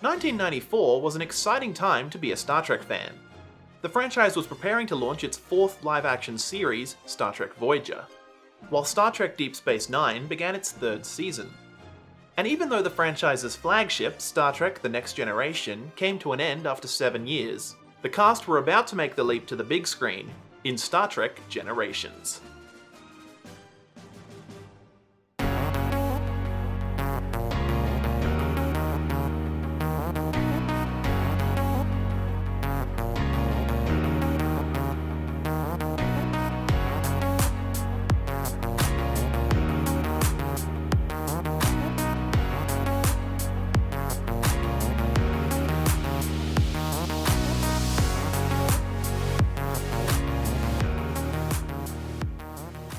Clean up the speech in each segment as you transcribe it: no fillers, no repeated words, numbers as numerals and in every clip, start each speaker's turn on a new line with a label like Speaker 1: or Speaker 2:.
Speaker 1: 1994 was an exciting time to be a Star Trek fan. The franchise was preparing to launch its fourth live-action series, Star Trek Voyager, while Star Trek Deep Space Nine began its third season. And even though the franchise's flagship, Star Trek The Next Generation, came to an end after 7 years, the cast were about to make the leap to the big screen in Star Trek Generations.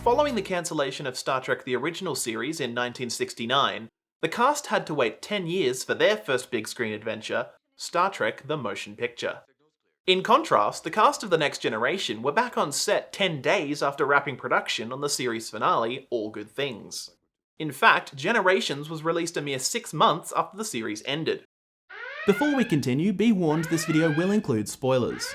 Speaker 1: Following the cancellation of Star Trek the Original Series in 1969, the cast had to wait 10 years for their first big screen adventure, Star Trek the Motion Picture. In contrast, the cast of The Next Generation were back on set 10 days after wrapping production on the series finale, All Good Things. In fact, Generations was released a mere 6 months after the series ended.
Speaker 2: Before we continue, be warned this video will include spoilers.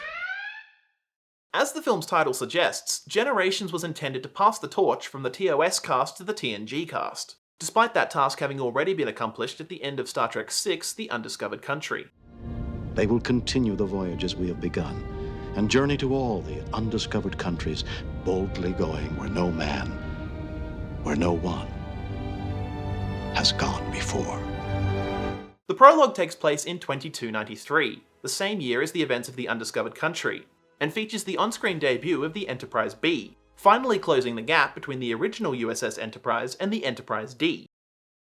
Speaker 1: As the film's title suggests, Generations was intended to pass the torch from the TOS cast to the TNG cast, despite that task having already been accomplished at the end of Star Trek VI: The Undiscovered Country.
Speaker 3: They will continue the voyages we have begun, and journey to all the undiscovered countries, boldly going where no man, where no one, has gone before.
Speaker 1: The prologue takes place in 2293, the same year as the events of The Undiscovered Country, and features the on-screen debut of the Enterprise B, finally closing the gap between the original USS Enterprise and the Enterprise D.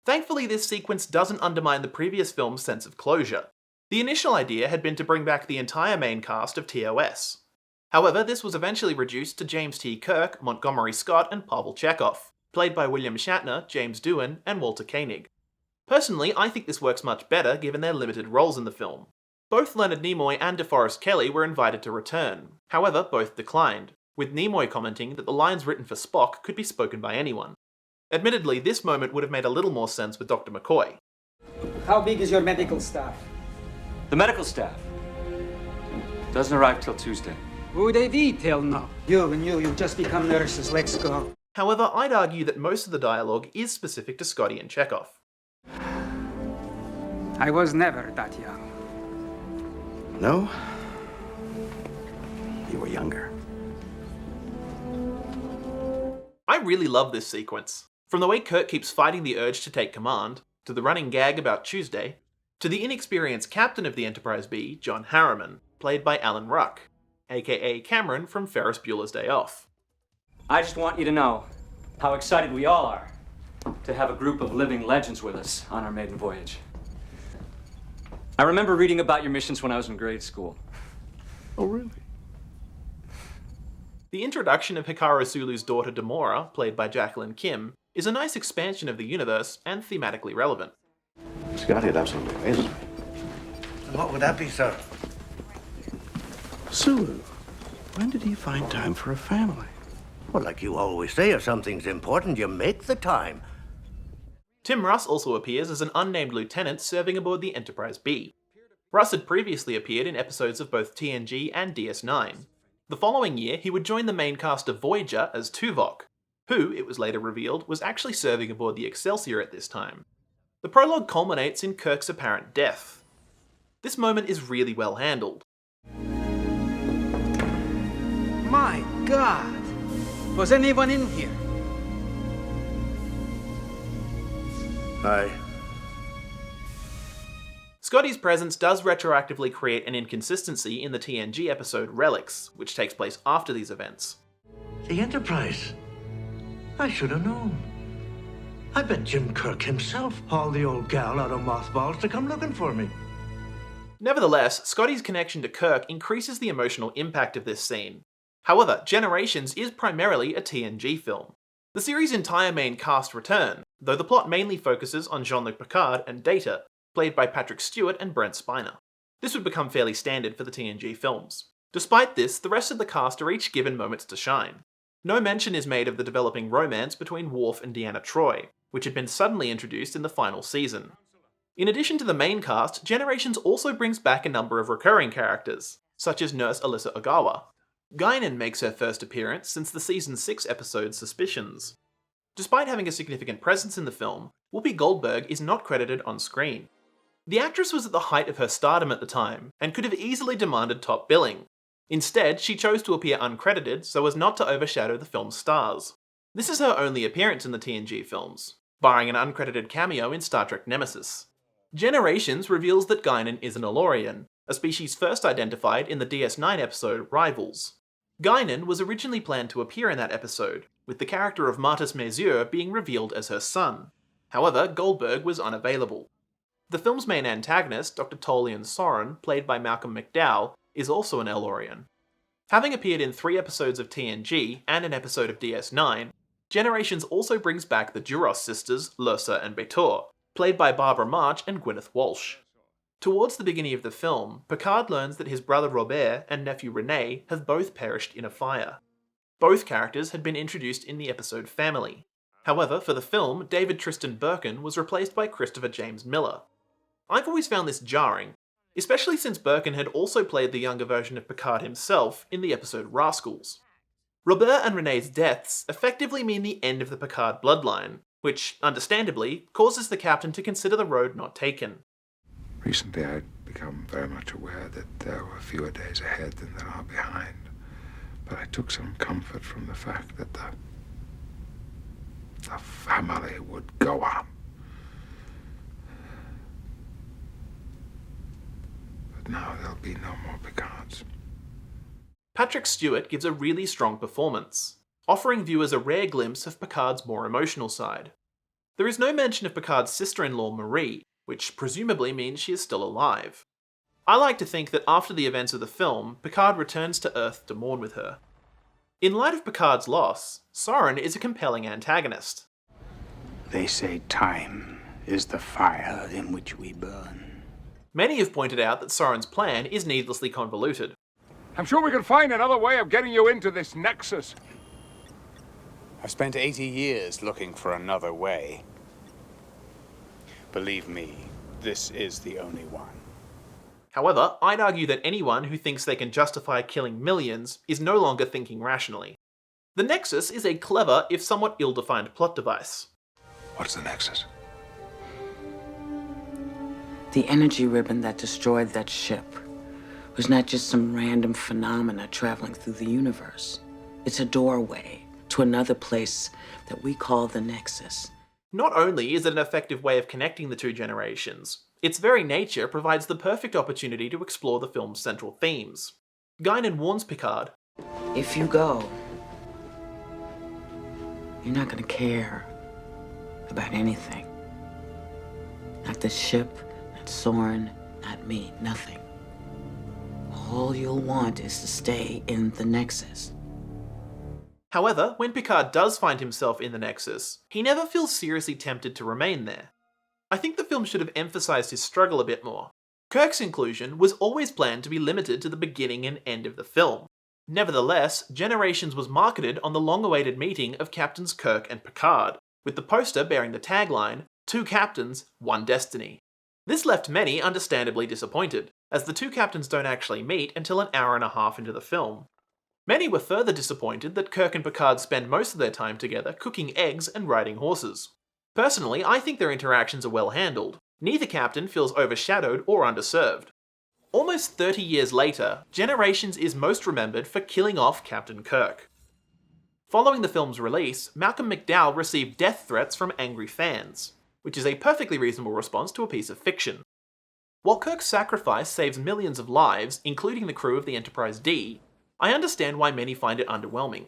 Speaker 1: Thankfully, this sequence doesn't undermine the previous film's sense of closure. The initial idea had been to bring back the entire main cast of TOS. However, this was eventually reduced to James T. Kirk, Montgomery Scott, and Pavel Chekhov, played by William Shatner, James Doohan, and Walter Koenig. Personally, I think this works much better given their limited roles in the film. Both Leonard Nimoy and DeForest Kelley were invited to return, however both declined, with Nimoy commenting that the lines written for Spock could be spoken by anyone. Admittedly, this moment would have made a little more sense with Dr. McCoy.
Speaker 4: How big is your medical staff?
Speaker 5: The medical staff doesn't arrive till Tuesday.
Speaker 4: Who would they be till now? You've just become nurses, let's go.
Speaker 1: However, I'd argue that most of the dialogue is specific to Scotty and Chekhov.
Speaker 4: I was never that young.
Speaker 6: No? You were younger.
Speaker 1: I really love this sequence. From the way Kirk keeps fighting the urge to take command, to the running gag about Tuesday, to the inexperienced captain of the Enterprise B, John Harriman, played by Alan Ruck, aka Cameron from Ferris Bueller's Day Off.
Speaker 5: I just want you to know how excited we all are to have a group of living legends with us on our maiden voyage. I remember reading about your missions when I was in grade school.
Speaker 6: Oh, really?
Speaker 1: The introduction of Hikaru Sulu's daughter Demora, played by Jacqueline Kim, is a nice expansion of the universe and thematically relevant.
Speaker 6: Scotty, it absolutely amazes me.
Speaker 7: And what would that be, sir?
Speaker 6: Sulu, when did he find time for a family?
Speaker 7: Well, like you always say, if something's important, you make the time.
Speaker 1: Tim Russ also appears as an unnamed lieutenant serving aboard the Enterprise B. Russ had previously appeared in episodes of both TNG and DS9. The following year, he would join the main cast of Voyager as Tuvok, who, it was later revealed, was actually serving aboard the Excelsior at this time. The prologue culminates in Kirk's apparent death. This moment is really well handled.
Speaker 4: My God! Was anyone in here?
Speaker 7: Aye.
Speaker 1: Scotty's presence does retroactively create an inconsistency in the TNG episode Relics, which takes place after these events.
Speaker 7: The Enterprise. I should have known. I bet Jim Kirk himself hauled the old gal out of mothballs to come looking for me.
Speaker 1: Nevertheless, Scotty's connection to Kirk increases the emotional impact of this scene. However, Generations is primarily a TNG film. The series' entire main cast return, though the plot mainly focuses on Jean-Luc Picard and Data, played by Patrick Stewart and Brent Spiner. This would become fairly standard for the TNG films. Despite this, the rest of the cast are each given moments to shine. No mention is made of the developing romance between Worf and Deanna Troi, which had been suddenly introduced in the final season. In addition to the main cast, Generations also brings back a number of recurring characters, such as Nurse Alyssa Ogawa. Guinan makes her first appearance since the Season 6 episode Suspicions. Despite having a significant presence in the film, Whoopi Goldberg is not credited on screen. The actress was at the height of her stardom at the time, and could have easily demanded top billing. Instead, she chose to appear uncredited so as not to overshadow the film's stars. This is her only appearance in the TNG films, barring an uncredited cameo in Star Trek Nemesis. Generations reveals that Guinan is an Elorian, a species first identified in the DS9 episode Rivals. Guinan was originally planned to appear in that episode, with the character of Martis Messier being revealed as her son. However, Goldberg was unavailable. The film's main antagonist, Dr. Tolian Soren, played by Malcolm McDowell, is also an Elorian. Having appeared in 3 episodes of TNG and an episode of DS9, Generations also brings back the Duras sisters, Lursa and Betor, played by Barbara March and Gwyneth Walsh. Towards the beginning of the film, Picard learns that his brother Robert and nephew Rene have both perished in a fire. Both characters had been introduced in the episode Family. However, for the film, David Tristan Birkin was replaced by Christopher James Miller. I've always found this jarring, especially since Birkin had also played the younger version of Picard himself in the episode Rascals. Robert and Rene's deaths effectively mean the end of the Picard bloodline, which, understandably, causes the captain to consider the road not taken.
Speaker 8: Recently, I'd become very much aware that there were fewer days ahead than there are behind. But I took some comfort from the fact that the family would go on. But now there'll be no more Picards.
Speaker 1: Patrick Stewart gives a really strong performance, offering viewers a rare glimpse of Picard's more emotional side. There is no mention of Picard's sister-in-law Marie, which presumably means she is still alive. I like to think that after the events of the film, Picard returns to Earth to mourn with her. In light of Picard's loss, Soren is a compelling antagonist.
Speaker 9: They say time is the fire in which we burn.
Speaker 1: Many have pointed out that Soren's plan is needlessly convoluted.
Speaker 10: I'm sure we can find another way of getting you into this nexus.
Speaker 9: I've spent 80 years looking for another way. Believe me, this is the only one.
Speaker 1: However, I'd argue that anyone who thinks they can justify killing millions is no longer thinking rationally. The Nexus is a clever, if somewhat ill-defined plot device.
Speaker 8: What's the Nexus?
Speaker 11: The energy ribbon that destroyed that ship was not just some random phenomena traveling through the universe. It's a doorway to another place that we call the Nexus.
Speaker 1: Not only is it an effective way of connecting the two generations, its very nature provides the perfect opportunity to explore the film's central themes. Guinan warns Picard,
Speaker 11: "If you go, you're not gonna care about anything. Not the ship, not Soren, not me, nothing. All you'll want is to stay in the Nexus."
Speaker 1: However, when Picard does find himself in the Nexus, he never feels seriously tempted to remain there. I think the film should have emphasized his struggle a bit more. Kirk's inclusion was always planned to be limited to the beginning and end of the film. Nevertheless, Generations was marketed on the long-awaited meeting of Captains Kirk and Picard, with the poster bearing the tagline, "Two Captains, One Destiny." This left many understandably disappointed, as the two captains don't actually meet until an hour and a half into the film. Many were further disappointed that Kirk and Picard spend most of their time together cooking eggs and riding horses. Personally, I think their interactions are well handled. Neither captain feels overshadowed or underserved. Almost 30 years later, Generations is most remembered for killing off Captain Kirk. Following the film's release, Malcolm McDowell received death threats from angry fans, which is a perfectly reasonable response to a piece of fiction. While Kirk's sacrifice saves millions of lives, including the crew of the Enterprise D, I understand why many find it underwhelming.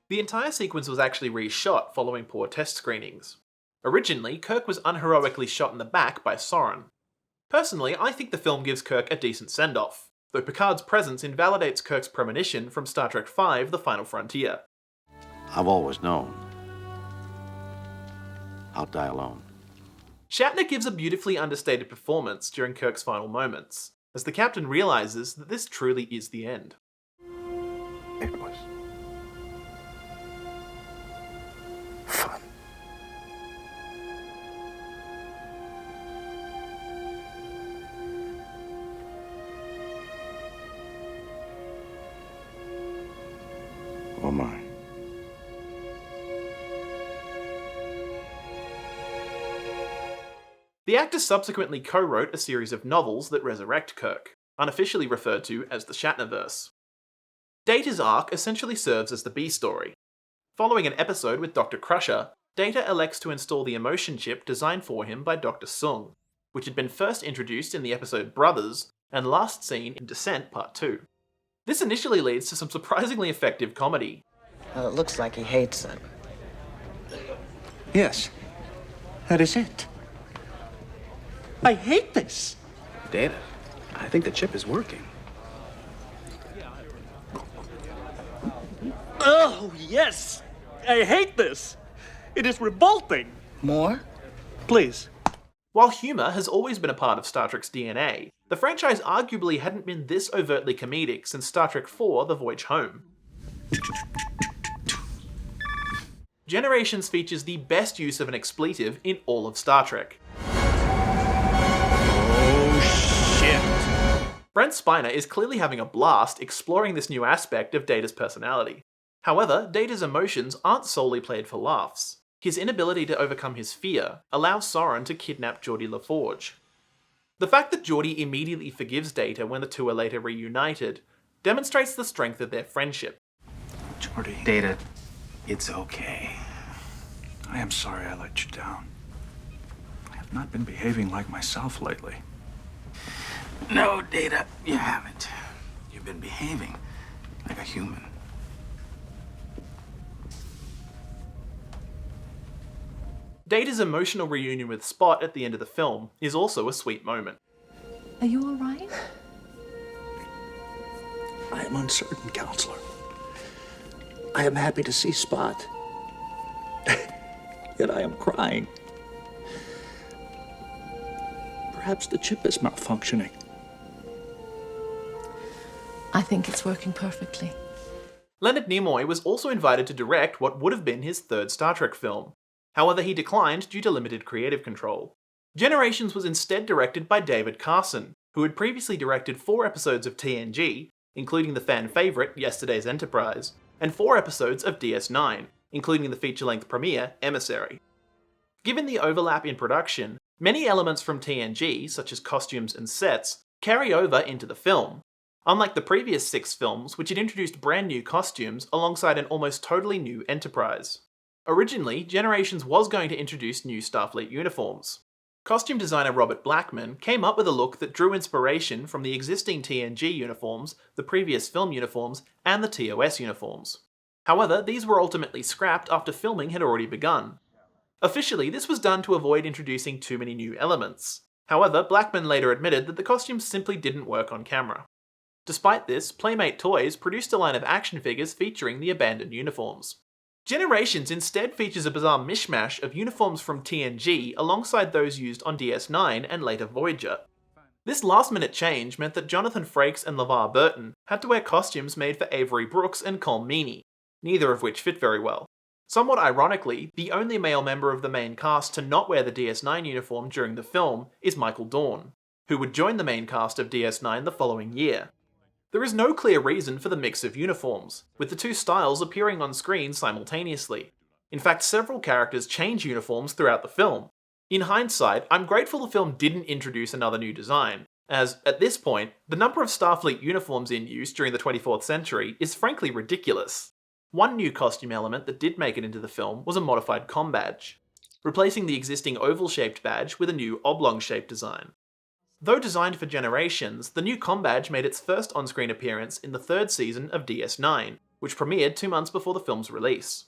Speaker 1: The entire sequence was actually reshot following poor test screenings. Originally, Kirk was unheroically shot in the back by Soren. Personally, I think the film gives Kirk a decent send-off, though Picard's presence invalidates Kirk's premonition from Star Trek V: The Final Frontier.
Speaker 3: I've always known I'll die alone.
Speaker 1: Shatner gives a beautifully understated performance during Kirk's final moments, as the captain realizes that this truly is the end.
Speaker 8: It was fun.
Speaker 6: am I.
Speaker 1: The actor subsequently co-wrote a series of novels that resurrect Kirk, unofficially referred to as the Shatnerverse. Data's arc essentially serves as the B-story. Following an episode with Dr. Crusher, Data elects to install the emotion chip designed for him by Dr. Sung, which had been first introduced in the episode Brothers and last seen in Descent Part 2. This initially leads to some surprisingly effective comedy.
Speaker 11: Well, it looks like he hates it.
Speaker 7: Yes, that is it. I hate this.
Speaker 6: Data, I think the chip is working.
Speaker 12: Oh, yes! I hate this! It is revolting!
Speaker 11: More?
Speaker 12: Please.
Speaker 1: While humour has always been a part of Star Trek's DNA, the franchise arguably hadn't been this overtly comedic since Star Trek IV: The Voyage Home. Generations features the best use of an expletive in all of Star Trek.
Speaker 12: Oh, shit.
Speaker 1: Brent Spiner is clearly having a blast exploring this new aspect of Data's personality. However, Data's emotions aren't solely played for laughs. His inability to overcome his fear allows Soren to kidnap Geordi LaForge. The fact that Geordi immediately forgives Data when the two are later reunited demonstrates the strength of their friendship.
Speaker 9: Geordi. Data, it's okay. I am sorry I let you down. I have not been behaving like myself lately. No, Data, you haven't. You've been behaving like a human.
Speaker 1: Data's emotional reunion with Spot at the end of the film is also a sweet moment.
Speaker 13: Are you all right?
Speaker 7: I am uncertain, Counselor. I am happy to see Spot. Yet I am crying. Perhaps the chip is malfunctioning.
Speaker 13: I think it's working perfectly.
Speaker 1: Leonard Nimoy was also invited to direct what would have been his third Star Trek film. However, he declined due to limited creative control. Generations was instead directed by David Carson, who had previously directed 4 episodes of TNG, including the fan favourite Yesterday's Enterprise, and 4 episodes of DS9, including the feature-length premiere Emissary. Given the overlap in production, many elements from TNG, such as costumes and sets, carry over into the film, unlike the previous 6 films which had introduced brand new costumes alongside an almost totally new Enterprise. Originally, Generations was going to introduce new Starfleet uniforms. Costume designer Robert Blackman came up with a look that drew inspiration from the existing TNG uniforms, the previous film uniforms, and the TOS uniforms. However, these were ultimately scrapped after filming had already begun. Officially, this was done to avoid introducing too many new elements. However, Blackman later admitted that the costumes simply didn't work on camera. Despite this, Playmate Toys produced a line of action figures featuring the abandoned uniforms. Generations instead features a bizarre mishmash of uniforms from TNG alongside those used on DS9 and later Voyager. This last-minute change meant that Jonathan Frakes and LeVar Burton had to wear costumes made for Avery Brooks and Cole Meany, neither of which fit very well. Somewhat ironically, the only male member of the main cast to not wear the DS9 uniform during the film is Michael Dorn, who would join the main cast of DS9 the following year. There is no clear reason for the mix of uniforms, with the two styles appearing on screen simultaneously. In fact, several characters change uniforms throughout the film. In hindsight, I'm grateful the film didn't introduce another new design, as, at this point, the number of Starfleet uniforms in use during the 24th century is frankly ridiculous. One new costume element that did make it into the film was a modified comm badge, replacing the existing oval-shaped badge with a new oblong-shaped design. Though designed for Generations, the new comm badge made its first on-screen appearance in the 3rd season of DS9, which premiered 2 months before the film's release.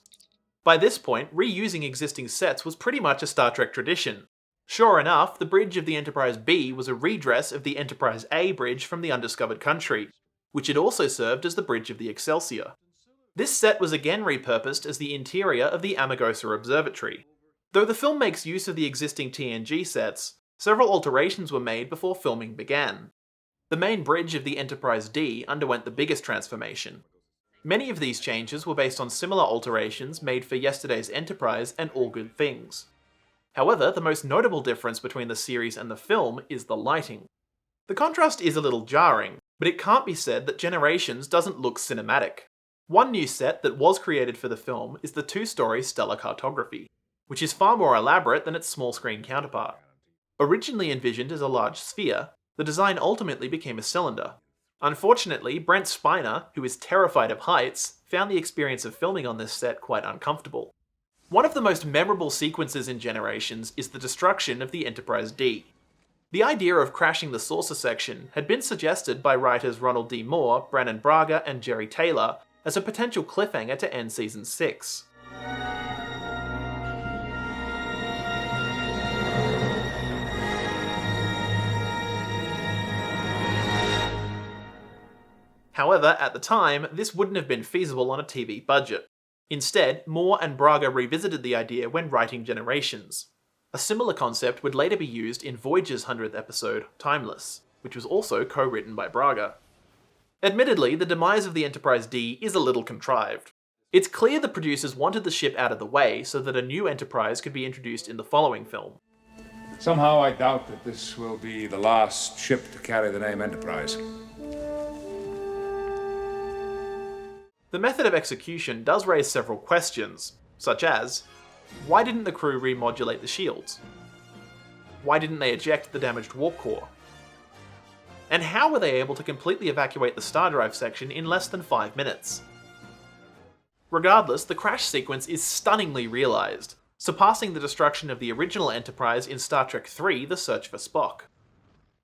Speaker 1: By this point, reusing existing sets was pretty much a Star Trek tradition. Sure enough, the bridge of the Enterprise B was a redress of the Enterprise A bridge from the Undiscovered Country, which had also served as the bridge of the Excelsior. This set was again repurposed as the interior of the Amargosa Observatory. Though the film makes use of the existing TNG sets, several alterations were made before filming began. The main bridge of the Enterprise D underwent the biggest transformation. Many of these changes were based on similar alterations made for Yesterday's Enterprise and All Good Things. However, the most notable difference between the series and the film is the lighting. The contrast is a little jarring, but it can't be said that Generations doesn't look cinematic. One new set that was created for the film is the two-story stellar cartography, which is far more elaborate than its small-screen counterpart. Originally envisioned as a large sphere, the design ultimately became a cylinder. Unfortunately, Brent Spiner, who is terrified of heights, found the experience of filming on this set quite uncomfortable. One of the most memorable sequences in Generations is the destruction of the Enterprise D. The idea of crashing the saucer section had been suggested by writers Ronald D. Moore, Brannon Braga, and Jerry Taylor as a potential cliffhanger to end Season 6. However, at the time, this wouldn't have been feasible on a TV budget. Instead, Moore and Braga revisited the idea when writing Generations. A similar concept would later be used in Voyager's 100th episode, Timeless, which was also co-written by Braga. Admittedly, the demise of the Enterprise D is a little contrived. It's clear the producers wanted the ship out of the way so that a new Enterprise could be introduced in the following film.
Speaker 10: Somehow I doubt that this will be the last ship to carry the name Enterprise.
Speaker 1: The method of execution does raise several questions, such as, why didn't the crew remodulate the shields? Why didn't they eject the damaged warp core? And how were they able to completely evacuate the star drive section in less than 5 minutes? Regardless, the crash sequence is stunningly realised, surpassing the destruction of the original Enterprise in Star Trek III: The Search for Spock.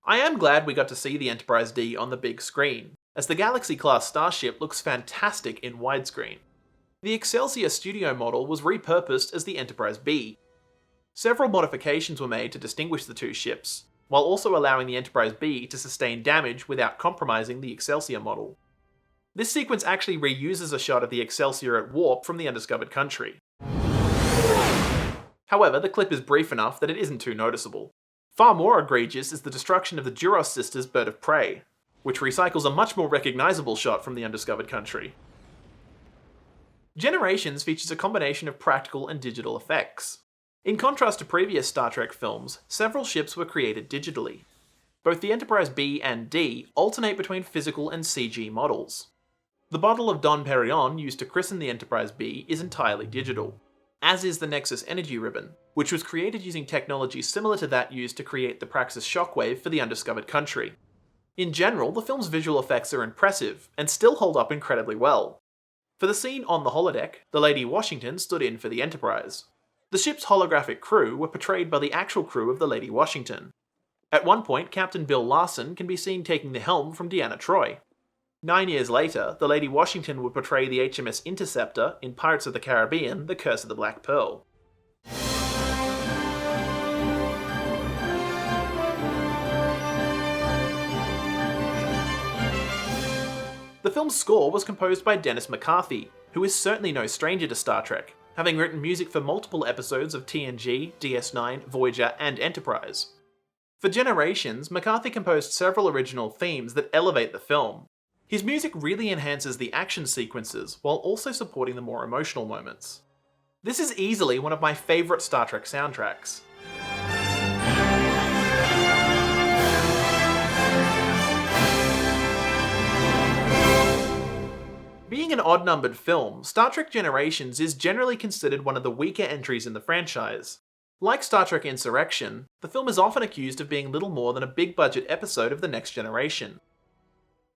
Speaker 1: I am glad we got to see the Enterprise D on the big screen, as the Galaxy-class starship looks fantastic in widescreen. The Excelsior studio model was repurposed as the Enterprise B. Several modifications were made to distinguish the two ships, while also allowing the Enterprise B to sustain damage without compromising the Excelsior model. This sequence actually reuses a shot of the Excelsior at warp from the Undiscovered Country. However, the clip is brief enough that it isn't too noticeable. Far more egregious is the destruction of the Duros sisters' bird of prey, which recycles a much more recognisable shot from the Undiscovered Country. Generations features a combination of practical and digital effects. In contrast to previous Star Trek films, several ships were created digitally. Both the Enterprise B and D alternate between physical and CG models. The bottle of Dom Perignon used to christen the Enterprise B is entirely digital, as is the Nexus energy ribbon, which was created using technology similar to that used to create the Praxis shockwave for the Undiscovered Country. In general, the film's visual effects are impressive, and still hold up incredibly well. For the scene on the holodeck, the Lady Washington stood in for the Enterprise. The ship's holographic crew were portrayed by the actual crew of the Lady Washington. At one point, Captain Bill Larson can be seen taking the helm from Deanna Troi. 9 years later, the Lady Washington would portray the HMS Interceptor in Pirates of the Caribbean: The Curse of the Black Pearl. The film's score was composed by Dennis McCarthy, who is certainly no stranger to Star Trek, having written music for multiple episodes of TNG, DS9, Voyager, and Enterprise. For Generations, McCarthy composed several original themes that elevate the film. His music really enhances the action sequences, while also supporting the more emotional moments. This is easily one of my favourite Star Trek soundtracks. Being an odd-numbered film, Star Trek Generations is generally considered one of the weaker entries in the franchise. Like Star Trek Insurrection, the film is often accused of being little more than a big-budget episode of The Next Generation.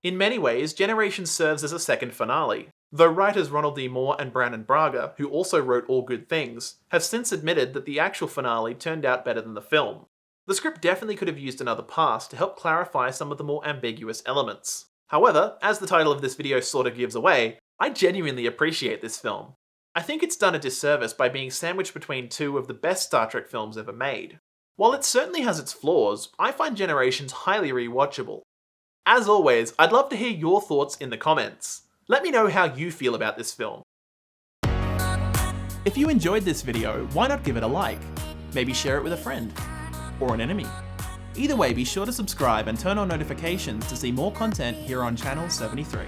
Speaker 1: In many ways, Generations serves as a second finale, though writers Ronald D. Moore and Brannon Braga, who also wrote All Good Things, have since admitted that the actual finale turned out better than the film. The script definitely could have used another pass to help clarify some of the more ambiguous elements. However, as the title of this video sort of gives away, I genuinely appreciate this film. I think it's done a disservice by being sandwiched between two of the best Star Trek films ever made. While it certainly has its flaws, I find Generations highly rewatchable. As always, I'd love to hear your thoughts in the comments. Let me know how you feel about this film.
Speaker 2: If you enjoyed this video, why not give it a like? Maybe share it with a friend. Or an enemy. Either way, be sure to subscribe and turn on notifications to see more content here on Channel 73.